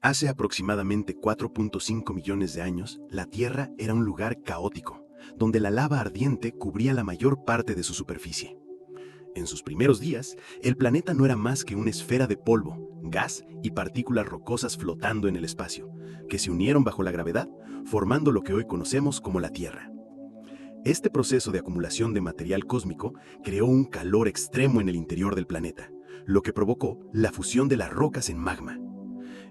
Hace aproximadamente 4.5 millones de años, la Tierra era un lugar caótico, donde la lava ardiente cubría la mayor parte de su superficie. En sus primeros días, el planeta no era más que una esfera de polvo, gas y partículas rocosas flotando en el espacio, que se unieron bajo la gravedad, formando lo que hoy conocemos como la Tierra. Este proceso de acumulación de material cósmico creó un calor extremo en el interior del planeta, lo que provocó la fusión de las rocas en magma.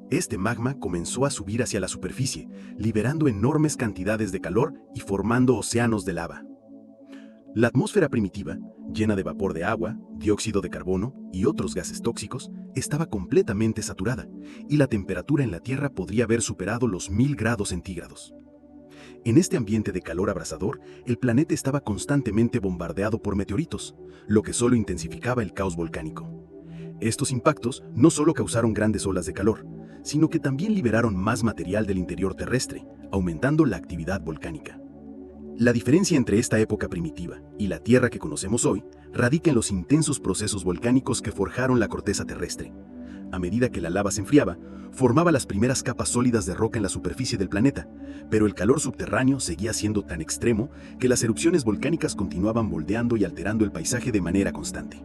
Este magma comenzó a subir hacia la superficie, liberando enormes cantidades de calor y formando océanos de lava. La atmósfera primitiva, llena de vapor de agua, dióxido de carbono y otros gases tóxicos, estaba completamente saturada, y la temperatura en la Tierra podría haber superado los 1000 grados centígrados. En este ambiente de calor abrasador, el planeta estaba constantemente bombardeado por meteoritos, lo que solo intensificaba el caos volcánico. Estos impactos no solo causaron grandes olas de calor, sino que también liberaron más material del interior terrestre, aumentando la actividad volcánica. La diferencia entre esta época primitiva y la Tierra que conocemos hoy radica en los intensos procesos volcánicos que forjaron la corteza terrestre. A medida que la lava se enfriaba, formaba las primeras capas sólidas de roca en la superficie del planeta, pero el calor subterráneo seguía siendo tan extremo que las erupciones volcánicas continuaban moldeando y alterando el paisaje de manera constante.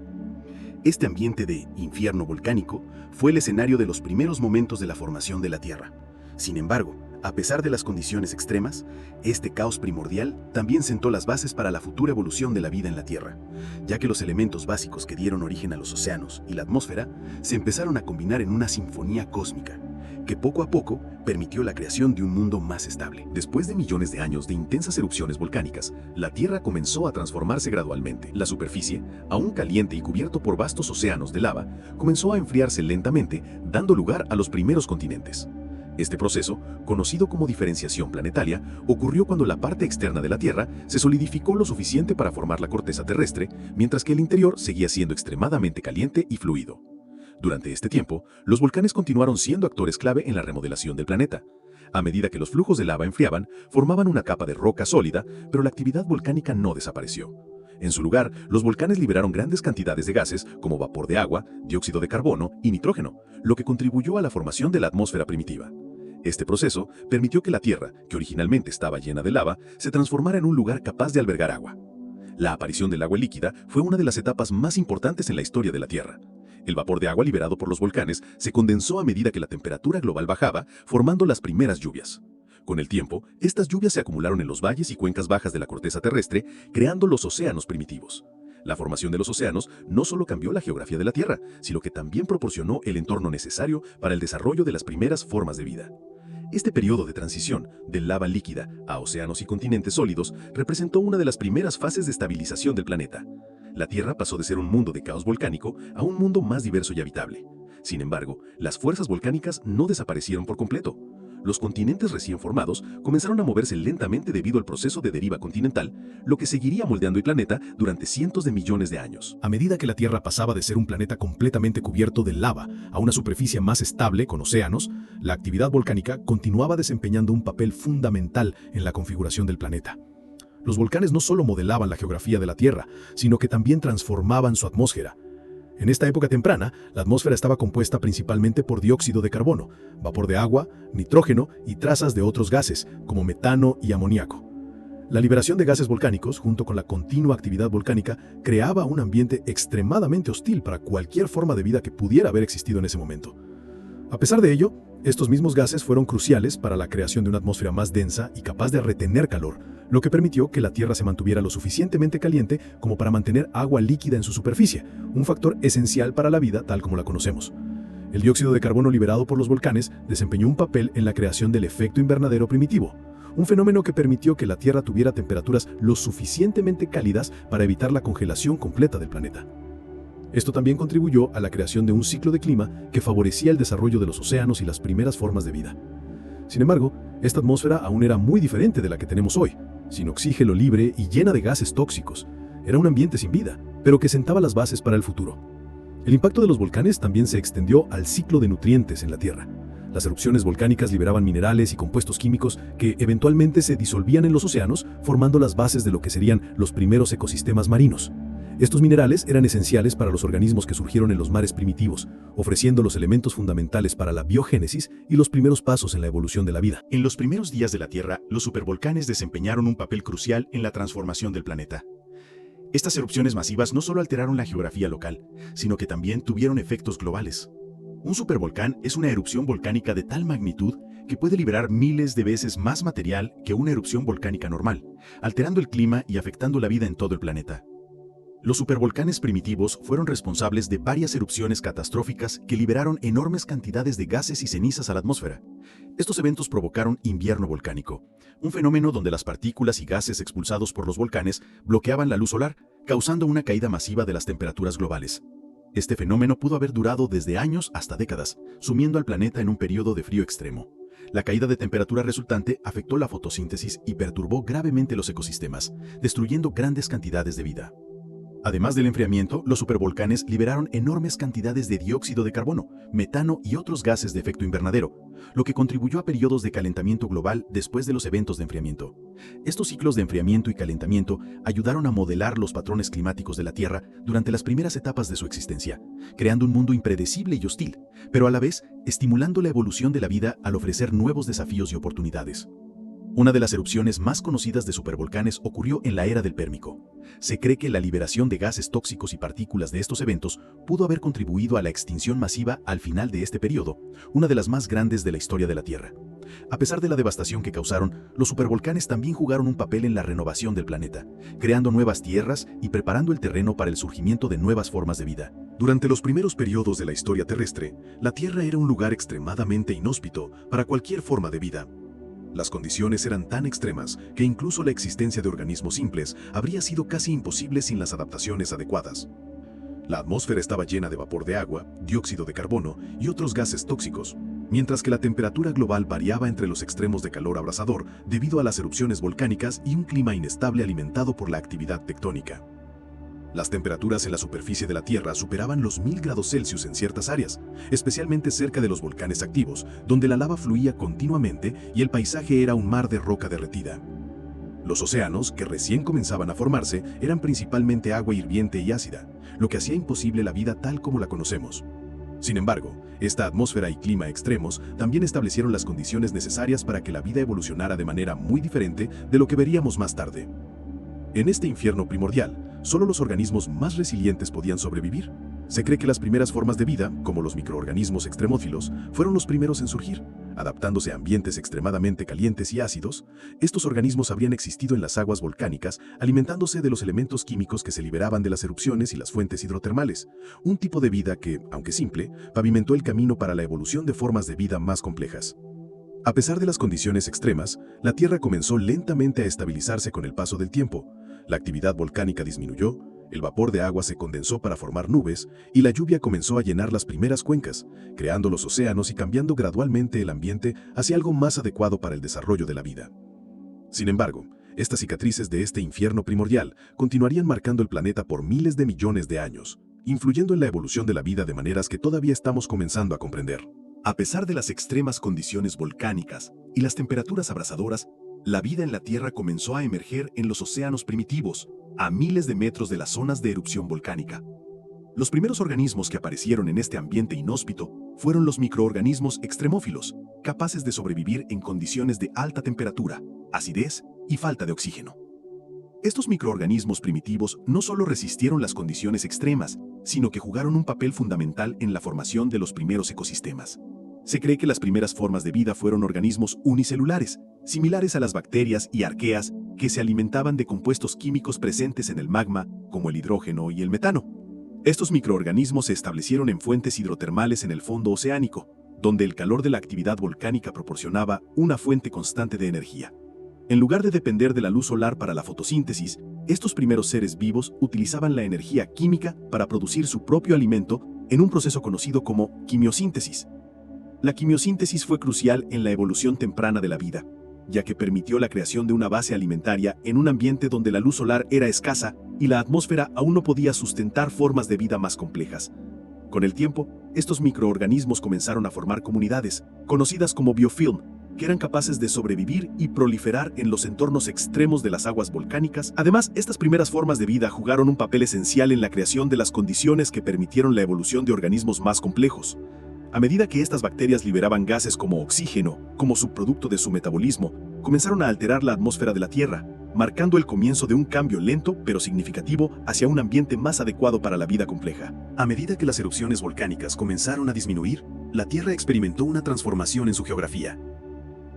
Este ambiente de infierno volcánico fue el escenario de los primeros momentos de la formación de la Tierra. Sin embargo, a pesar de las condiciones extremas, este caos primordial también sentó las bases para la futura evolución de la vida en la Tierra, ya que los elementos básicos que dieron origen a los océanos y la atmósfera se empezaron a combinar en una sinfonía cósmica, que poco a poco permitió la creación de un mundo más estable. Después de millones de años de intensas erupciones volcánicas, la Tierra comenzó a transformarse gradualmente. La superficie, aún caliente y cubierto por vastos océanos de lava, comenzó a enfriarse lentamente, dando lugar a los primeros continentes. Este proceso, conocido como diferenciación planetaria, ocurrió cuando la parte externa de la Tierra se solidificó lo suficiente para formar la corteza terrestre, mientras que el interior seguía siendo extremadamente caliente y fluido. Durante este tiempo, los volcanes continuaron siendo actores clave en la remodelación del planeta. A medida que los flujos de lava enfriaban, formaban una capa de roca sólida, pero la actividad volcánica no desapareció. En su lugar, los volcanes liberaron grandes cantidades de gases como vapor de agua, dióxido de carbono y nitrógeno, lo que contribuyó a la formación de la atmósfera primitiva. Este proceso permitió que la Tierra, que originalmente estaba llena de lava, se transformara en un lugar capaz de albergar agua. La aparición del agua líquida fue una de las etapas más importantes en la historia de la Tierra. El vapor de agua liberado por los volcanes se condensó a medida que la temperatura global bajaba, formando las primeras lluvias. Con el tiempo, estas lluvias se acumularon en los valles y cuencas bajas de la corteza terrestre, creando los océanos primitivos. La formación de los océanos no solo cambió la geografía de la Tierra, sino que también proporcionó el entorno necesario para el desarrollo de las primeras formas de vida. Este periodo de transición de lava líquida a océanos y continentes sólidos representó una de las primeras fases de estabilización del planeta. La Tierra pasó de ser un mundo de caos volcánico a un mundo más diverso y habitable. Sin embargo, las fuerzas volcánicas no desaparecieron por completo. Los continentes recién formados comenzaron a moverse lentamente debido al proceso de deriva continental, lo que seguiría moldeando el planeta durante cientos de millones de años. A medida que la Tierra pasaba de ser un planeta completamente cubierto de lava a una superficie más estable con océanos, la actividad volcánica continuaba desempeñando un papel fundamental en la configuración del planeta. Los volcanes no solo modelaban la geografía de la Tierra, sino que también transformaban su atmósfera. En esta época temprana, la atmósfera estaba compuesta principalmente por dióxido de carbono, vapor de agua, nitrógeno y trazas de otros gases, como metano y amoníaco. La liberación de gases volcánicos, junto con la continua actividad volcánica, creaba un ambiente extremadamente hostil para cualquier forma de vida que pudiera haber existido en ese momento. A pesar de ello, estos mismos gases fueron cruciales para la creación de una atmósfera más densa y capaz de retener calor, lo que permitió que la Tierra se mantuviera lo suficientemente caliente como para mantener agua líquida en su superficie, un factor esencial para la vida tal como la conocemos. El dióxido de carbono liberado por los volcanes desempeñó un papel en la creación del efecto invernadero primitivo, un fenómeno que permitió que la Tierra tuviera temperaturas lo suficientemente cálidas para evitar la congelación completa del planeta. Esto también contribuyó a la creación de un ciclo de clima que favorecía el desarrollo de los océanos y las primeras formas de vida. Sin embargo, esta atmósfera aún era muy diferente de la que tenemos hoy, sin oxígeno libre y llena de gases tóxicos. Era un ambiente sin vida, pero que sentaba las bases para el futuro. El impacto de los volcanes también se extendió al ciclo de nutrientes en la Tierra. Las erupciones volcánicas liberaban minerales y compuestos químicos que eventualmente se disolvían en los océanos, formando las bases de lo que serían los primeros ecosistemas marinos. Estos minerales eran esenciales para los organismos que surgieron en los mares primitivos, ofreciendo los elementos fundamentales para la biogénesis y los primeros pasos en la evolución de la vida. En los primeros días de la Tierra, los supervolcanes desempeñaron un papel crucial en la transformación del planeta. Estas erupciones masivas no solo alteraron la geografía local, sino que también tuvieron efectos globales. Un supervolcán es una erupción volcánica de tal magnitud que puede liberar miles de veces más material que una erupción volcánica normal, alterando el clima y afectando la vida en todo el planeta. Los supervolcanes primitivos fueron responsables de varias erupciones catastróficas que liberaron enormes cantidades de gases y cenizas a la atmósfera. Estos eventos provocaron invierno volcánico, un fenómeno donde las partículas y gases expulsados por los volcanes bloqueaban la luz solar, causando una caída masiva de las temperaturas globales. Este fenómeno pudo haber durado desde años hasta décadas, sumiendo al planeta en un periodo de frío extremo. La caída de temperatura resultante afectó la fotosíntesis y perturbó gravemente los ecosistemas, destruyendo grandes cantidades de vida. Además del enfriamiento, los supervolcanes liberaron enormes cantidades de dióxido de carbono, metano y otros gases de efecto invernadero, lo que contribuyó a periodos de calentamiento global después de los eventos de enfriamiento. Estos ciclos de enfriamiento y calentamiento ayudaron a modelar los patrones climáticos de la Tierra durante las primeras etapas de su existencia, creando un mundo impredecible y hostil, pero a la vez estimulando la evolución de la vida al ofrecer nuevos desafíos y oportunidades. Una de las erupciones más conocidas de supervolcanes ocurrió en la era del Pérmico. Se cree que la liberación de gases tóxicos y partículas de estos eventos pudo haber contribuido a la extinción masiva al final de este periodo, una de las más grandes de la historia de la Tierra. A pesar de la devastación que causaron, los supervolcanes también jugaron un papel en la renovación del planeta, creando nuevas tierras y preparando el terreno para el surgimiento de nuevas formas de vida. Durante los primeros periodos de la historia terrestre, la Tierra era un lugar extremadamente inhóspito para cualquier forma de vida. Las condiciones eran tan extremas que incluso la existencia de organismos simples habría sido casi imposible sin las adaptaciones adecuadas. La atmósfera estaba llena de vapor de agua, dióxido de carbono y otros gases tóxicos, mientras que la temperatura global variaba entre los extremos de calor abrasador debido a las erupciones volcánicas y un clima inestable alimentado por la actividad tectónica. Las temperaturas en la superficie de la Tierra superaban los 1000 grados Celsius en ciertas áreas, especialmente cerca de los volcanes activos, donde la lava fluía continuamente y el paisaje era un mar de roca derretida. Los océanos, que recién comenzaban a formarse, eran principalmente agua hirviente y ácida, lo que hacía imposible la vida tal como la conocemos. Sin embargo, esta atmósfera y clima extremos también establecieron las condiciones necesarias para que la vida evolucionara de manera muy diferente de lo que veríamos más tarde. En este infierno primordial, solo los organismos más resilientes podían sobrevivir. Se cree que las primeras formas de vida, como los microorganismos extremófilos, fueron los primeros en surgir. Adaptándose a ambientes extremadamente calientes y ácidos, estos organismos habrían existido en las aguas volcánicas, alimentándose de los elementos químicos que se liberaban de las erupciones y las fuentes hidrotermales, un tipo de vida que, aunque simple, pavimentó el camino para la evolución de formas de vida más complejas. A pesar de las condiciones extremas, la Tierra comenzó lentamente a estabilizarse con el paso del tiempo. La actividad volcánica disminuyó, el vapor de agua se condensó para formar nubes y la lluvia comenzó a llenar las primeras cuencas, creando los océanos y cambiando gradualmente el ambiente hacia algo más adecuado para el desarrollo de la vida. Sin embargo, estas cicatrices de este infierno primordial continuarían marcando el planeta por miles de millones de años, influyendo en la evolución de la vida de maneras que todavía estamos comenzando a comprender. A pesar de las extremas condiciones volcánicas y las temperaturas abrasadoras, la vida en la Tierra comenzó a emerger en los océanos primitivos, a miles de metros de las zonas de erupción volcánica. Los primeros organismos que aparecieron en este ambiente inhóspito fueron los microorganismos extremófilos, capaces de sobrevivir en condiciones de alta temperatura, acidez y falta de oxígeno. Estos microorganismos primitivos no solo resistieron las condiciones extremas, sino que jugaron un papel fundamental en la formación de los primeros ecosistemas. Se cree que las primeras formas de vida fueron organismos unicelulares, similares a las bacterias y arqueas que se alimentaban de compuestos químicos presentes en el magma, como el hidrógeno y el metano. Estos microorganismos se establecieron en fuentes hidrotermales en el fondo oceánico, donde el calor de la actividad volcánica proporcionaba una fuente constante de energía. En lugar de depender de la luz solar para la fotosíntesis, estos primeros seres vivos utilizaban la energía química para producir su propio alimento en un proceso conocido como quimiosíntesis. La quimiosíntesis fue crucial en la evolución temprana de la vida, ya que permitió la creación de una base alimentaria en un ambiente donde la luz solar era escasa y la atmósfera aún no podía sustentar formas de vida más complejas. Con el tiempo, estos microorganismos comenzaron a formar comunidades, conocidas como biofilm, que eran capaces de sobrevivir y proliferar en los entornos extremos de las aguas volcánicas. Además, estas primeras formas de vida jugaron un papel esencial en la creación de las condiciones que permitieron la evolución de organismos más complejos. A medida que estas bacterias liberaban gases como oxígeno, como subproducto de su metabolismo, comenzaron a alterar la atmósfera de la Tierra, marcando el comienzo de un cambio lento pero significativo hacia un ambiente más adecuado para la vida compleja. A medida que las erupciones volcánicas comenzaron a disminuir, la Tierra experimentó una transformación en su geografía.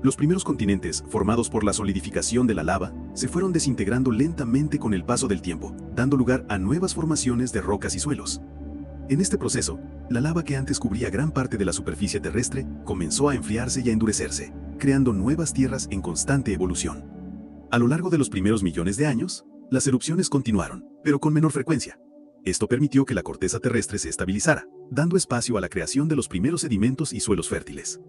Los primeros continentes, formados por la solidificación de la lava, se fueron desintegrando lentamente con el paso del tiempo, dando lugar a nuevas formaciones de rocas y suelos. En este proceso, la lava que antes cubría gran parte de la superficie terrestre comenzó a enfriarse y a endurecerse, creando nuevas tierras en constante evolución. A lo largo de los primeros millones de años, las erupciones continuaron, pero con menor frecuencia. Esto permitió que la corteza terrestre se estabilizara, dando espacio a la creación de los primeros sedimentos y suelos fértiles.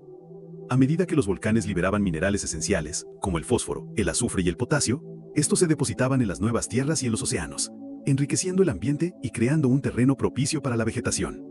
A medida que los volcanes liberaban minerales esenciales, como el fósforo, el azufre y el potasio, estos se depositaban en las nuevas tierras y en los océanos, enriqueciendo el ambiente y creando un terreno propicio para la vegetación.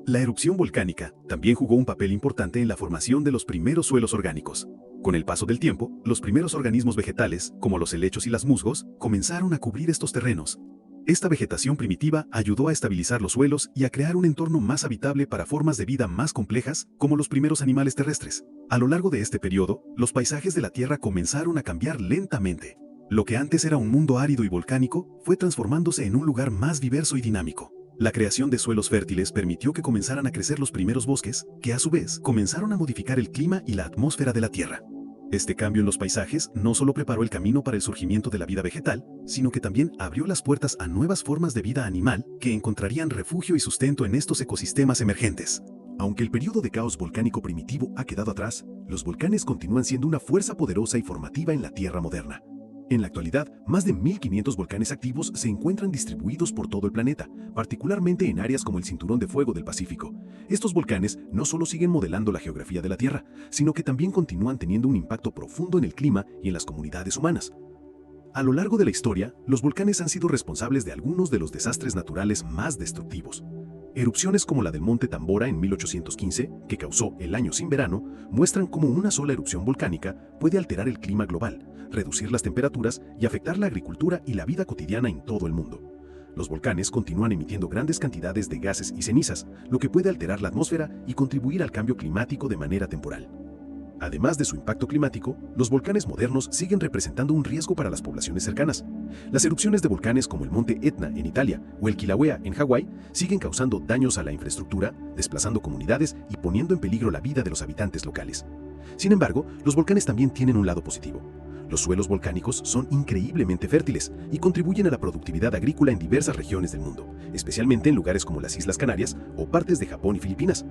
La erupción volcánica también jugó un papel importante en la formación de los primeros suelos orgánicos. Con el paso del tiempo, los primeros organismos vegetales, como los helechos y las musgos, comenzaron a cubrir estos terrenos. Esta vegetación primitiva ayudó a estabilizar los suelos y a crear un entorno más habitable para formas de vida más complejas, como los primeros animales terrestres. A lo largo de este periodo, los paisajes de la Tierra comenzaron a cambiar lentamente. Lo que antes era un mundo árido y volcánico fue transformándose en un lugar más diverso y dinámico. La creación de suelos fértiles permitió que comenzaran a crecer los primeros bosques, que a su vez comenzaron a modificar el clima y la atmósfera de la Tierra. Este cambio en los paisajes no solo preparó el camino para el surgimiento de la vida vegetal, sino que también abrió las puertas a nuevas formas de vida animal que encontrarían refugio y sustento en estos ecosistemas emergentes. Aunque el periodo de caos volcánico primitivo ha quedado atrás, los volcanes continúan siendo una fuerza poderosa y formativa en la Tierra moderna. En la actualidad, más de 1.500 volcanes activos se encuentran distribuidos por todo el planeta, particularmente en áreas como el Cinturón de Fuego del Pacífico. Estos volcanes no solo siguen modelando la geografía de la Tierra, sino que también continúan teniendo un impacto profundo en el clima y en las comunidades humanas. A lo largo de la historia, los volcanes han sido responsables de algunos de los desastres naturales más destructivos. Erupciones como la del Monte Tambora en 1815, que causó el Año sin Verano, muestran cómo una sola erupción volcánica puede alterar el clima global, reducir las temperaturas y afectar la agricultura y la vida cotidiana en todo el mundo. Los volcanes continúan emitiendo grandes cantidades de gases y cenizas, lo que puede alterar la atmósfera y contribuir al cambio climático de manera temporal. Además de su impacto climático, los volcanes modernos siguen representando un riesgo para las poblaciones cercanas. Las erupciones de volcanes como el Monte Etna en Italia o el Kilauea en Hawái siguen causando daños a la infraestructura, desplazando comunidades y poniendo en peligro la vida de los habitantes locales. Sin embargo, los volcanes también tienen un lado positivo. Los suelos volcánicos son increíblemente fértiles y contribuyen a la productividad agrícola en diversas regiones del mundo, especialmente en lugares como las Islas Canarias o partes de Japón y Filipinas.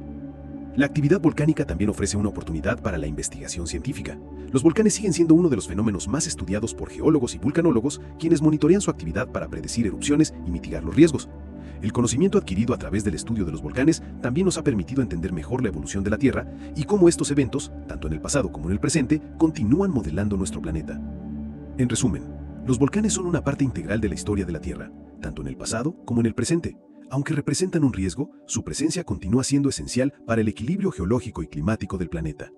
La actividad volcánica también ofrece una oportunidad para la investigación científica. Los volcanes siguen siendo uno de los fenómenos más estudiados por geólogos y vulcanólogos, quienes monitorean su actividad para predecir erupciones y mitigar los riesgos. El conocimiento adquirido a través del estudio de los volcanes también nos ha permitido entender mejor la evolución de la Tierra y cómo estos eventos, tanto en el pasado como en el presente, continúan modelando nuestro planeta. En resumen, los volcanes son una parte integral de la historia de la Tierra, tanto en el pasado como en el presente. Aunque representan un riesgo, su presencia continúa siendo esencial para el equilibrio geológico y climático del planeta.